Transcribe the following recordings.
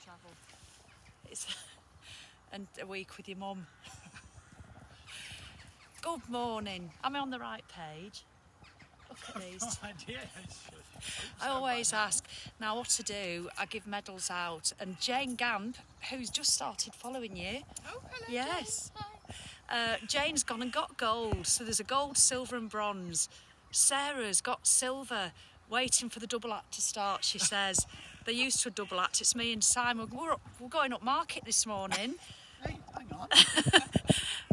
travel. It's and a week with your mum. Good morning. Am I on the right page? Look at these. No idea. I always ask. Now what to do, I give medals out. And Jane Gamp, who's just started following you. Oh, hello. Yes. Jane. Hi. Jane's gone and got gold. So there's a gold, silver and bronze. Sarah's got silver, waiting for the double act to start, she says. They're used to a double act. It's me and Simon. We're going up market this morning. Hey, hang on.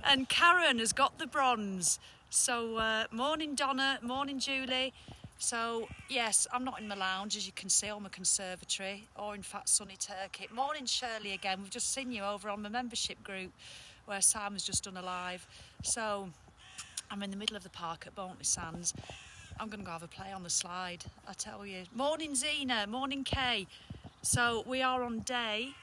And Karen has got the bronze. So morning Donna, morning Julie. So yes, I'm not in my lounge as you can see, on my conservatory, or in fact sunny Turkey. Morning Shirley again, we've just seen you over on my membership group where Simon's just done a live. So I'm in the middle of the park at Bontley Sands. I'm going to go have a play on the slide, I tell you. Morning Zena, morning Kay. So we are on day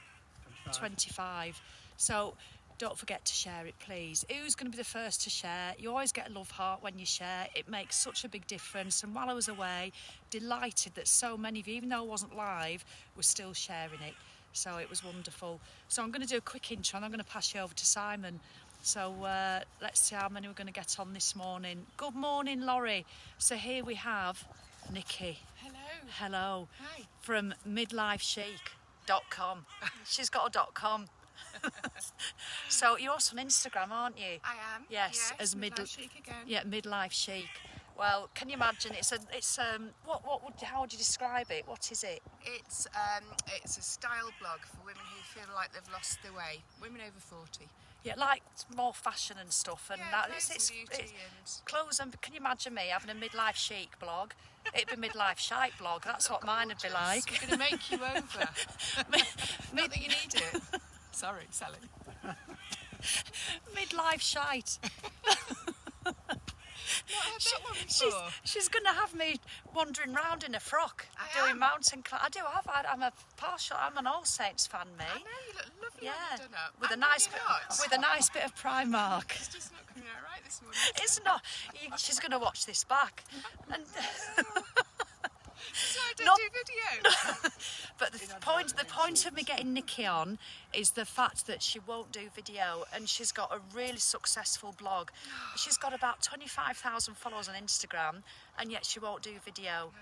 25. So don't forget to share it, please. Who's going to be the first to share? You always get a love heart when you share. It makes such a big difference. And while I was away, delighted that so many of you, even though I wasn't live, were still sharing it. So it was wonderful. So I'm going to do a quick intro and I'm going to pass you over to Simon. So let's see how many we're going to get on this morning. Good morning, Laurie. So here we have Nikki. Hello. Hello. Hi. From midlifechic.com. She's got a .com. So you're also on Instagram, aren't you? I am. Yes, as Midlife Chic again. Yeah, midlife chic. Well, can you imagine? How would you describe it? What is it? It's a style blog for women who feel like they've lost their way. Women over 40. Yeah, like more fashion and stuff, and Yeah, that. clothes and beauty and clothes. And can you imagine me having a midlife chic blog? It'd be midlife shite blog. That's what mine would be like. We're going to make you over. Not that you need it. Sorry, Sally. Midlife shite. Not heard that one before. She's going to have me wandering round in a frock, doing mountain climbing. I do have. I'm an All Saints fan, me. I know, you look lovely Yeah, on the done-up. with a And nice maybe not. bit of Primark. It's just not coming out right this morning. It's not. She's going to watch this back. And So I don't Not- do video. but the point of me getting Nikki on is the fact that she won't do video, and she's got a really successful blog. She's got about 25,000 followers on Instagram, and yet she won't do video.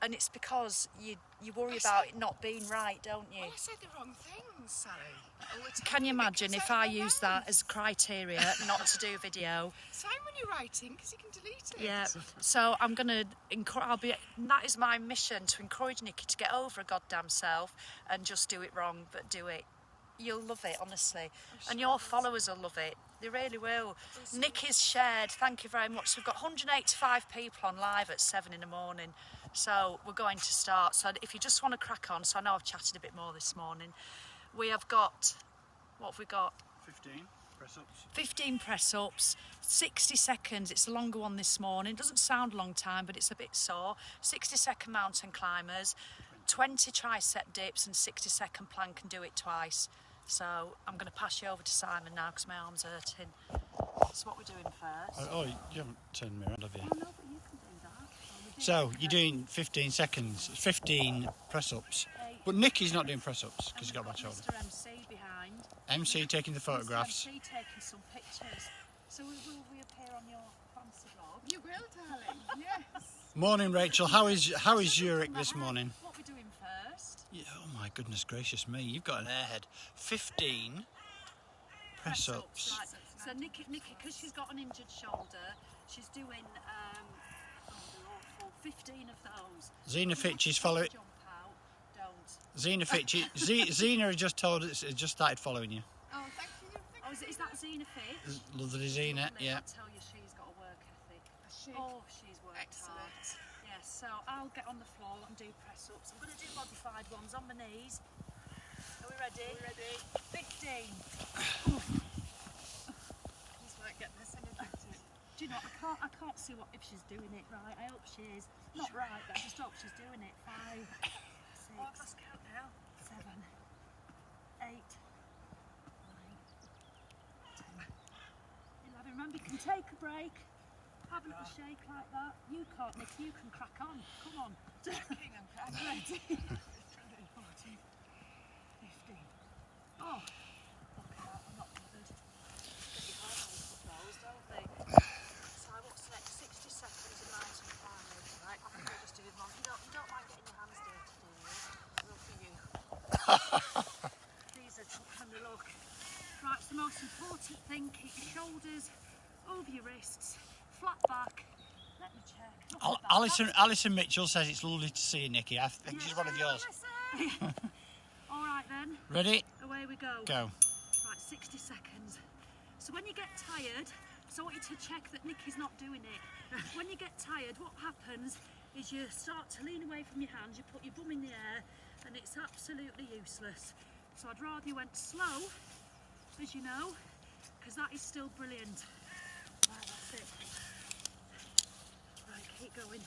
And it's because you worry about it not being right, don't you? Oh, I said the wrong things, Sally. All the time. Can you imagine It if comes I out of my use that mouth. as criteria not to do video? Sign when you're writing, because you can delete it. Yeah. So I'm gonna that is my mission, to encourage Nikki to get over her goddamn self and just do it wrong, but do it. You'll love it, honestly, and your followers will love it. They really will. Nikki's shared. Thank you very much. We've got 185 people on live at 7 in the morning. So we're going to start. So if you just want to crack on, so I know I've chatted a bit more this morning. We have got, what have we got? 15 press-ups. 15 press-ups, 60 seconds. It's a longer one this morning. Doesn't sound a long time, but it's a bit sore. 60-second mountain climbers, 20 tricep dips and 60-second plank, and do it twice. So I'm going to pass you over to Simon now because my arm's hurting. So what we're doing first. Oh, you haven't turned me around, have you? Oh, no, but you can do that. So, you're doing 15 seconds, 15 press-ups. But Nikki's not doing press-ups because she's got a bad shoulder. Mr. MC behind. MC taking the photographs. Mr. MC taking some pictures. So we will reappear on your fancy blog. You will, darling. Yes. Morning, Rachel. How is Zurich this morning? What we're doing first. Yeah, oh my goodness gracious me, you've got an airhead. 15 press-ups. Right. So Nikki, because she's got an injured shoulder, she's doing they're awful, 15 of those. Zena Fitch is following. Jump out, don't. Zena Fitch. Zena has just told us, has just started following you. Oh, thank you. Oh, is that Zena Fitch? Lovely Zena, yeah. I tell you, she's got a work ethic. She? Oh, she's worked Excellent. hard. Yes, so I'll get on the floor and do press-ups. I'm going to do modified ones on my knees. Are we ready? Are we ready? 15. Just might get this energetic. Do you know, I can't see if she's doing it right. I hope she is. Not right, but I just hope she's doing it. 5, 6, Oh, let's count now. 7, 8, 9, 10, 11. Remember, you can take a break. Have a little shake like that. You can't, Nick. You can crack on. Come on. King and Ready? 20, 15. shoulders, over your wrists, flat back. Let me check. Look at that. Alison Mitchell says it's lovely to see you, Nikki. I think she's one of yours. All right then. Ready? Away we go. Go. Right, 60 seconds. So when you get tired, so I want you to check that Nikki's not doing it. When you get tired, what happens is you start to lean away from your hands, you put your bum in the air, and it's absolutely useless. So I'd rather you went slow, as you know, because that is still brilliant. Right, that's it. Right, keep going.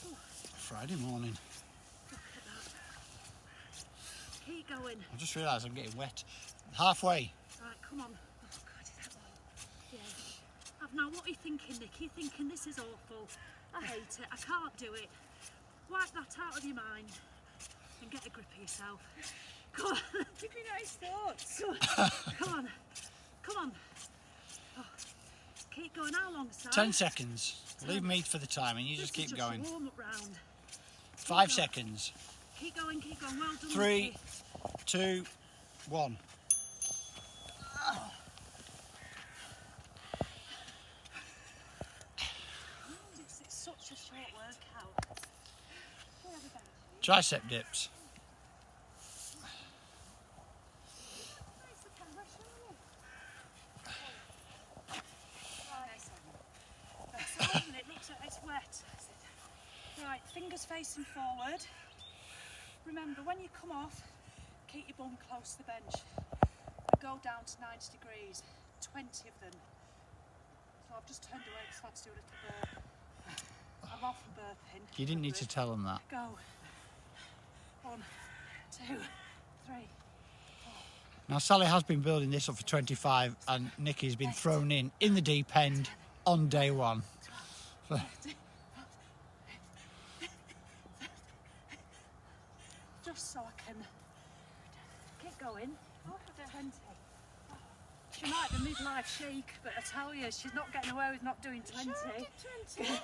Ooh, Friday morning. look at that. Keep going. I just realised I'm getting wet. Halfway. Right, come on. Oh, God, is that all? Yeah. Now, what are you thinking, Nikki? You're thinking this is awful. I hate it. I can't do it. Wipe that out of your mind and get a grip of yourself. Come on. Give me nice thoughts. Come on. Come on. Oh, keep going. How long, Si? 10 seconds. Leave me for the timing. You just This is keep going. A warm-up round. 5 seconds. Keep going, keep going. Well done, 3, Nikki. 2, 1. It's such a short workout. Where are the benches? Tricep dips. It looks like it's wet. Right, fingers facing forward. Remember, when you come off, keep your bum close to the bench. And go down to 90 degrees. 20 of them. So I've just turned away because I had to do a little burp. I'm off and burping. You didn't need to tell them that. Go. 1, 2, 3. Now, Sally has been building this up for 25 and Nikki's been thrown in the deep end on day 1. Just so I can keep going. 20. She might be midlife chic, but I tell you, she's not getting away with not doing 20. Sure, I did 20.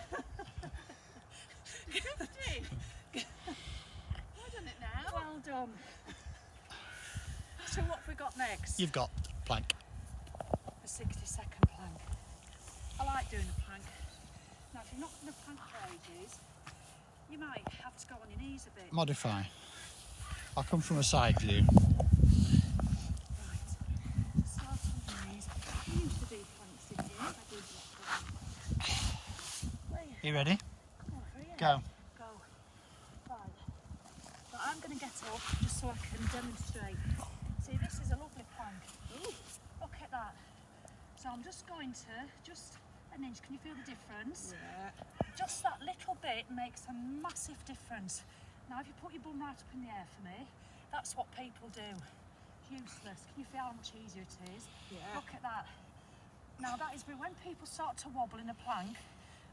50. I've done it now. Well done. So what have we got next? You've got plank. A 60-second plank. I like doing a plank. Now, if you're not going to plank for ages, you might have to go on your knees a bit. Modify. I'll come from a side view. Right. Start on your knees. You used to do planks, didn't you? I did lots of them. Where are you? You ready? Come on, hurry up. Go. Go. Right. But I'm going to get up just so I can demonstrate. See, this is a lovely plank. Ooh, look at that. So I'm just going to, just an inch. Can you feel the difference? Yeah. Just that little bit makes a massive difference. Now, if you put your bum right up in the air for me, that's what people do. Useless. Can you feel how much easier it is? Yeah. Look at that. Now, that is when people start to wobble in a plank,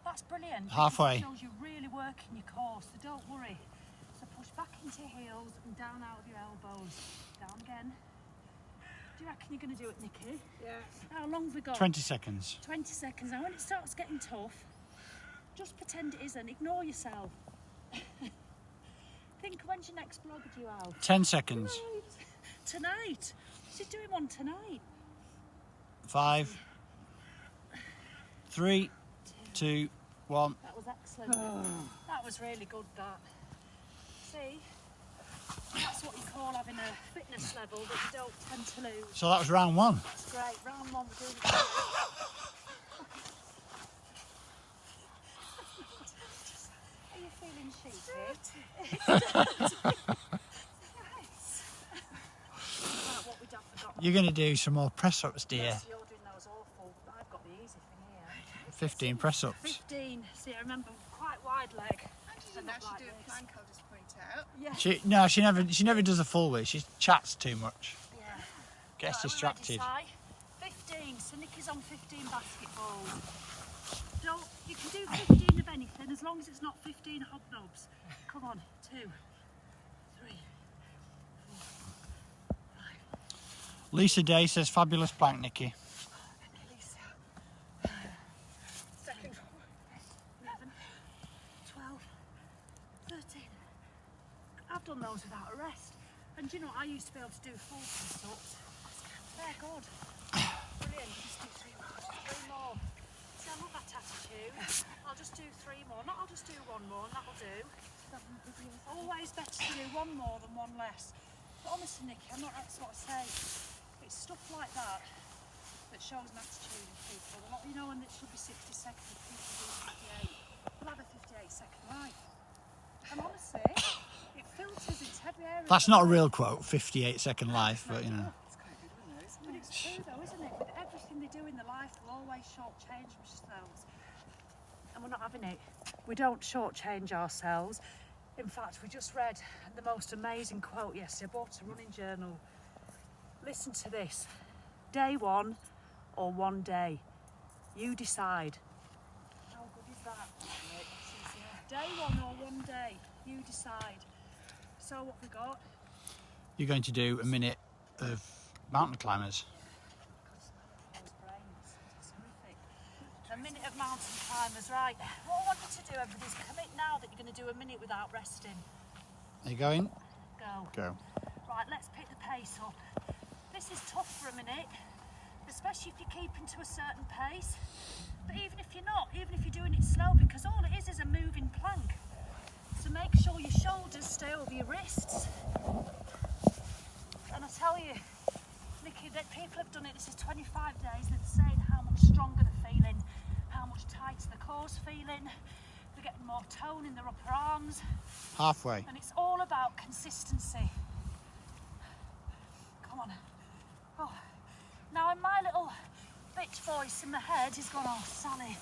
that's brilliant. Halfway. It shows you're really working your core, so don't worry. So push back into your heels and down out of your elbows. Down again. Do you reckon you're going to do it, Nikki? Yeah. How long have we got? 20 seconds. 20 seconds. Now, when it starts getting tough, just pretend it isn't. Ignore yourself. Think, when's your next vlog due out? 10 seconds. Tonight. She's doing one tonight. 5, 3, 2, 1. That was excellent. That was really good, that. See? That's what you call having a fitness level that you don't tend to lose. So that was round 1. That's great. Round 1, we're doing it. Are you feeling cheeky? Right, what we'd have forgotten. You're going to do some more press-ups, dear. Yes, you're doing those awful. I've got the easy thing here. 15 press-ups. 15. See, I remember quite wide leg. Actually, didn't actually do a plank, I'll just point out. Yeah. She never does a full width. She chats too much. Yeah. Gets Right, distracted. we're ready, Si? 15. So Nikki's on 15 basketballs. You can do 15 of anything as long as it's not 15 hobnobs. Come on. 2, 3, 4, 5. Lisa Day says fabulous plank, Nikki. Lisa. Second. 11, 12, 13. I've done those without a rest. And do you know, I used to be able to do full press-ups. They're good. Brilliant. Just do 3 more. 3 more. See, I love that attitude. I'll just do 3 more. Not I'll just do 1 more and that'll do. Always better to do 1 more than 1 less. But honestly, Nikki, I'm not that's what I say. It's stuff like that that shows an attitude in people. A lot, you know, when it should be 60 seconds, people do 58. We'll have a 58-second life. And honestly, it filters into every area. That's not a real quote, 58-second life, but you know. It's quite a good one, though, isn't But it? it's true though, isn't it? With everything they do in their life, they'll always shortchange themselves. And we're not having it. We don't shortchange ourselves. In fact, we just read the most amazing quote yesterday. I bought a running journal. Listen to this. Day 1 or 1 day. You decide. How good is that? Day 1 or 1 day. You decide. So what we got? You're going to do a minute of mountain climbers. A minute of mountain climbers, right. What I want you to do, everybody, is commit now that you're going to do a minute without resting. Are you going? Go. Go. Right, let's pick the pace up. This is tough for a minute, especially if you're keeping to a certain pace. But even if you're not, even if you're doing it slow, because all it is a moving plank. So make sure your shoulders stay over your wrists. And I tell you, Nikki, that people have done it, this is 25 days, they're saying how much stronger they're feeling, how much tighter the core's feeling, they're getting more tone in their upper arms. Halfway. And it's all about consistency. Come on. Oh. Now in my little bitch voice in my head is going, oh Sally,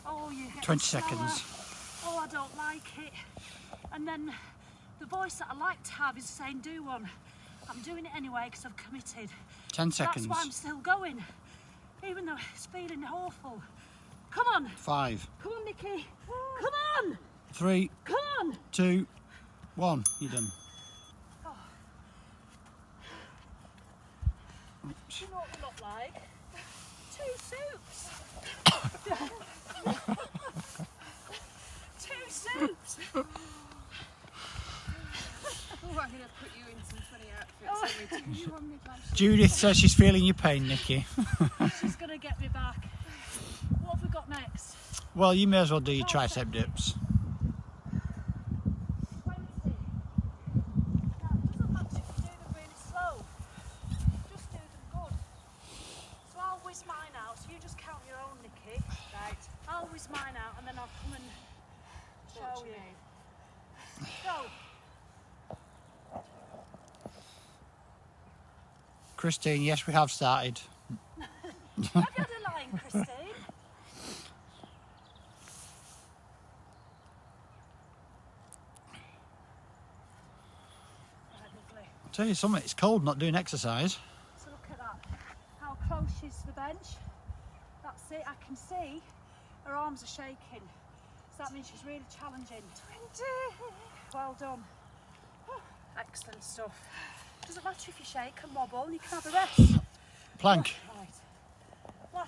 oh you get 20 slower. seconds. Oh, I don't like it. And then the voice that I like to have is saying, do one. I'm doing it anyway because I've committed. 10 seconds. That's why I'm still going, even though it's feeling awful. Come on. 5. Come on, Nikki. Come on. 3, Come on. 2, 1. You're done. Oh. Do you know what they look like? 2 soups. 2 soups. Oh, I'm going to put you in some funny outfits. Oh. You want me to Judith says she's feeling your pain, Nikki. She's going to get me back. What have we got next? Well, you may as well do your tricep dips. 20. Now, it doesn't matter if you do them really slow. Just do them good. So I'll whiz mine out. So you just count your own, Nikki. Right. I'll whiz mine out and then I'll come and show you. Go. Christine, yes, we have started. Have you had a line, Christine? Right, lovely. I'll tell you something, it's cold not doing exercise. So look at that. How close she's to the bench. That's it. I can see her arms are shaking. So that means she's really challenging. 20. Well done. Excellent stuff. Doesn't matter if you shake and wobble, you can have a rest. Plank. Right.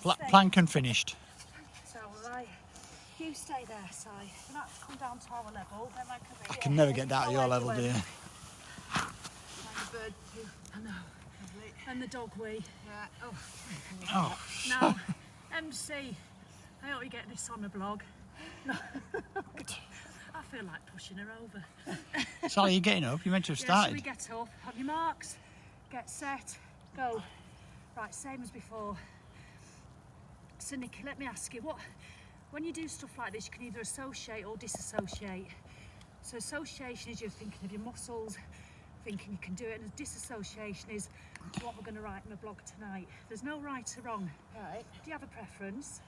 Last thing. Plank and finished. So, right. You stay there, Si. You're going to have to come down to our level. Then I can never get down to your level, dear. And the bird poo. I know. And the dog wee. Yeah. Oh. Oh. Now, MC, I hope you get this on the blog. No. I feel like pushing her over. Sally, you're getting up. You meant to have Yeah, started. so we get up, on your marks, get set, go. Right, same as before. So Nikki, let me ask you, when you do stuff like this, you can either associate or disassociate. So association is you're thinking of your muscles, thinking you can do it, and disassociation is what we're going to write in the blog tonight. There's no right or wrong. Right. Do you have a preference?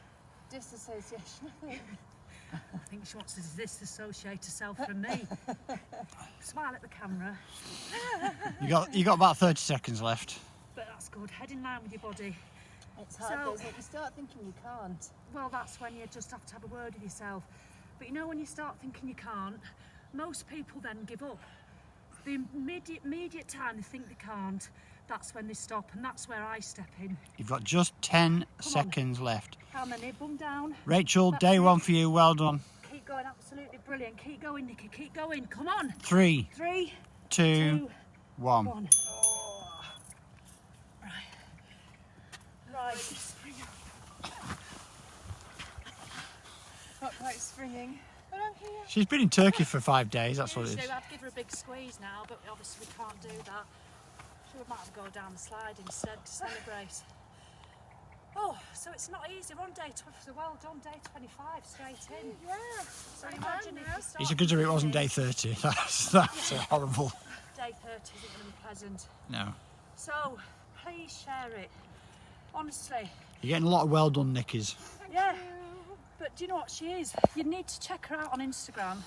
Disassociation. I think she wants to disassociate herself from me. Smile at the camera. You got about 30 seconds left. But that's good. Head in line with your body. It's hard, So- though, isn't it? You start thinking you can't. Well, that's when you just have to have a word with yourself. But you know, when you start thinking you can't, most people then give up. The immediate time they think they can't, that's when they stop, and that's where I step in. You've got just 10 seconds left. How many? Bum down. Rachel, That's day it. one for you. Well done. Keep going, absolutely brilliant. Keep going, Nikki, keep going. Come on. 3, 3, 2, 2, 1. 1. Right. Right. quite springing, but I'm here. She's been in Turkey for 5 days, that's what it Usually is. I'd give her a big squeeze now, but obviously we can't do that. So we might have to go down the slide instead to celebrate. Oh, so it's not easy. We're on day 20, well done, day 25, straight in. Yeah. So imagine if you start It's a good job it wasn't day 30. That's horrible. Day 30 isn't going to be pleasant. No. So, please share it. Honestly. You're getting a lot of well done Nickies. Yeah. But do you know what she is? You need to check her out on Instagram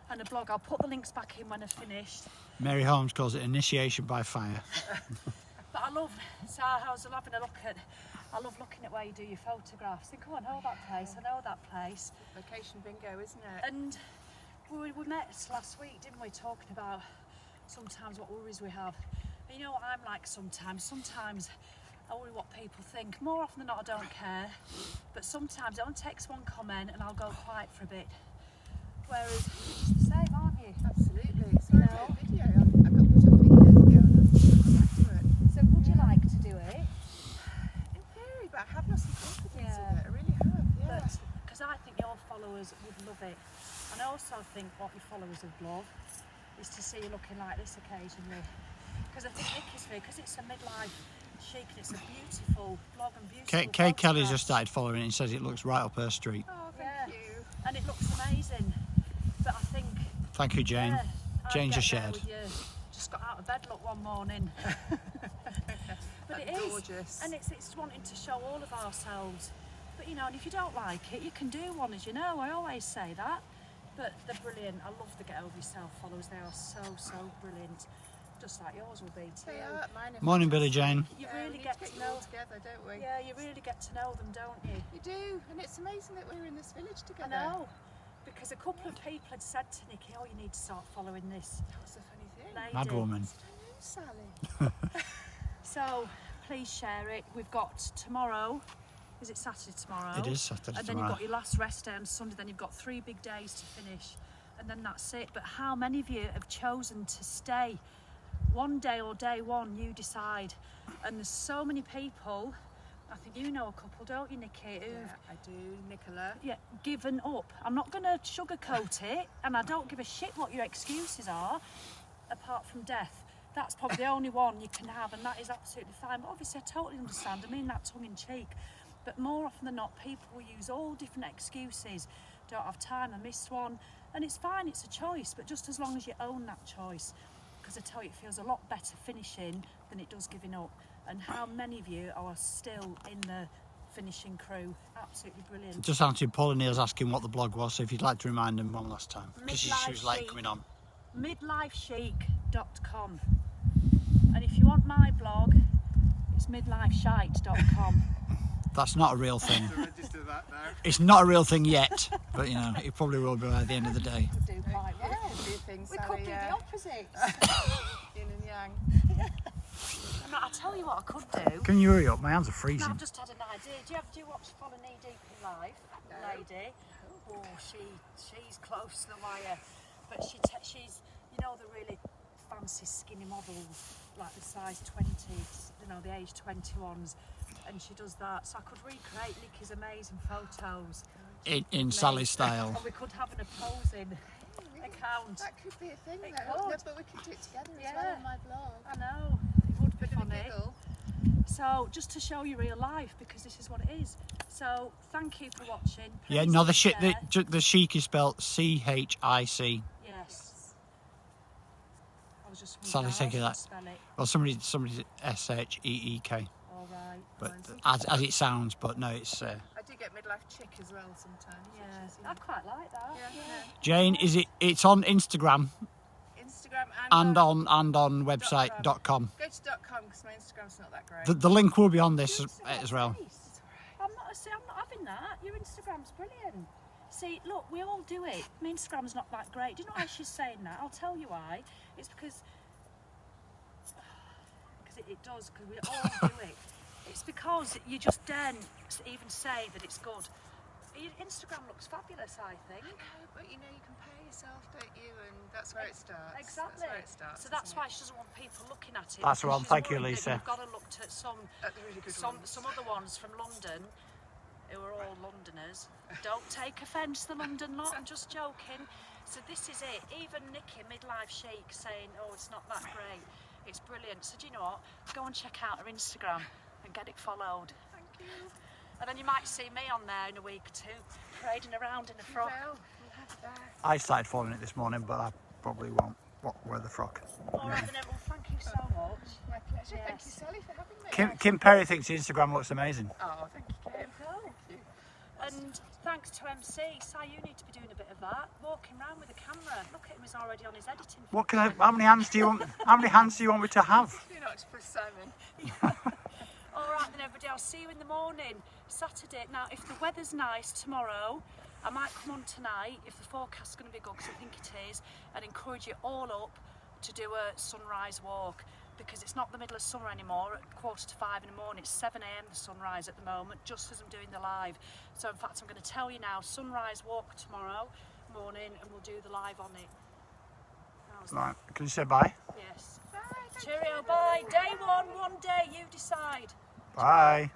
and a blog. I'll put the links back in when I've finished. Mary Holmes calls it initiation by fire. But I love, so I was having a look at, I love looking at where you do your photographs. Think, oh, I know that place, I know that place. Location bingo, isn't it? And we met last week, didn't we, talking about sometimes what worries we have. And you know what I'm like sometimes? Sometimes I worry what people think. More often than not, I don't care. But sometimes it only takes one comment and I'll go quiet for a bit. Whereas you're just the same, aren't you? Absolutely. So I did a video. I got put up 3 years ago and I've come back to it. So would you like to do it? In theory, but I have lost the confidence Yeah. of it. I really have, yeah. Because I think your followers would love it. And I also think what your followers would love is to see you looking like this occasionally. Because I think Nikki's here, because it's a midlife chic and it's a beautiful blog and beautiful Kay Kelly's photograph. just started following it and says it looks right up her street. Oh, Yeah. thank you. And it looks amazing. But I think... Thank you, Jane. Yeah, I'd Jane get just there shared. with you. Just got out of bed look one morning. But it is. Gorgeous. And it's wanting to show all of ourselves. But you know, and if you don't like it, you can do one, as you know. I always say that. But they're brilliant. I love the Get Over Yourself followers. They are so brilliant. Just like yours will be too. They are. Mine are Morning, Billy Jane. You we really need get to to you all know. together, don't we? Yeah, you really get to know them, don't you? You do, and it's amazing that we're in this village I together. know. Because a couple of people had said to Nikki, oh, you need to start following this That's a funny thing. lady. Mad woman. Sally. So please share it. We've got tomorrow. Is it Saturday tomorrow? It is Saturday And then tomorrow. you've got your last rest day on Sunday. Then you've got 3 big days to finish, and then that's it. But how many of you have chosen to stay? One day or day one, you decide. And there's so many people. I think you know a couple, don't you, Nikki? Who've Yeah, I do, Nicola. given up. I'm not going to sugarcoat it, and I don't give a shit what your excuses are, apart from death. That's probably the only one you can have, and that is absolutely fine. But obviously, I totally understand. I mean that tongue in cheek. But more often than not, people will use all different excuses. Don't have time, I missed one. And it's fine, it's a choice, but just as long as you own that choice. Because I tell you, it feels a lot better finishing than it does giving up. And how many of you are still in the finishing crew? Absolutely brilliant. Just answering Paul O'Neill's asking what the blog was, so if you'd like to remind them one last time. Because she was late coming on. midlifechic.com. And if you want my blog, it's midlifeshite.com. That's not a real thing. To register that now. It's not a real thing yet, but you know, it probably will be by the end of the day. Could do quite Yeah, well. it could be a thing, We Sally, could do yeah. the opposite. Yin and yang. No, I'll tell you what I could do. Can you hurry up? My hands are No, freezing. I've just had an idea. Do you watch Follow Knee Deep in Life? No. Lady. Oh, she's close to the wire. But she's, you know, the really fancy skinny models, like the size 20s, you know, the age 21s. And she does that. So I could recreate Nikki's amazing photos. In Sally's style. And we could have an opposing account. That could be a thing, It though. could. Yeah, but we could do it together as Yeah. well on my blog. I know. It would be Bit of a funny. giggle. So just to show you real life, because this is what it is. So thank you for watching. Yeah, Please no, the share. the chic is spelled CHIC. Yes. I was just Sally, wondering take how you I that. should spell it. Well, somebody SHEEK, All right. but Mine's- as it sounds. But no, it's I do get midlife chick as well sometimes. yeah, which is, I quite like that. yeah. Jane. Is it? It's on Instagram Instagram and on website.com. Go to .com because my Instagram's not that great. The link will be on this Your as Instagram's well. nice. I'm not having that. Your Instagram's brilliant. See, look, we all do it. My Instagram's not that great. Do you know why she's saying that? I'll tell you why. It's because it does, because we all do it. It's because you just daren't even say that it's good. Your Instagram looks fabulous, I think. No, but you know, you compare yourself, don't you? And that's where it starts. Exactly. That's where it starts. So that's isn't why it? she doesn't want people looking at it. That's because one. she's Thank you, worried that Lisa. We've got to look at some At the really good ones. other ones from London who are all Londoners. Don't take offence, the London lot, I'm just joking. So this is it. Even Nikki, midlife chic, saying, oh, it's not that great. It's brilliant. So do you know what? Go and check out her Instagram and get it followed. Thank you. And then you might see me on there in a week or two, parading around in a frock. Well, we'll have that. I started following it this morning, but I probably won't wear the frock. All right, then, well, thank you so much. My pleasure. Thank Yes. you, Sally, for having me. Kim Perry thinks the Instagram looks amazing. Oh, thank you, Kim. Thank you. And thanks to MC, Si, you need to be doing a bit of that. Walking around with a camera. Look at him, he's already on his editing. What can I? How many hands do you want? How many hands do you want me to have? You're not for Simon. All right then, everybody, I'll see you in the morning, Saturday. Now, if the weather's nice tomorrow, I might come on tonight, if the forecast's going to be good, because I think it is, and encourage you all up to do a sunrise walk, because it's not the middle of summer anymore. At 4:45 in the morning, it's 7 a.m. the sunrise at the moment, just as I'm doing the live. So in fact, I'm going to tell you now, sunrise walk tomorrow morning, and we'll do the live on it. How's that? Right, can you say bye? Yes. Bye. Cheerio, bye. Day one day, you decide. Bye.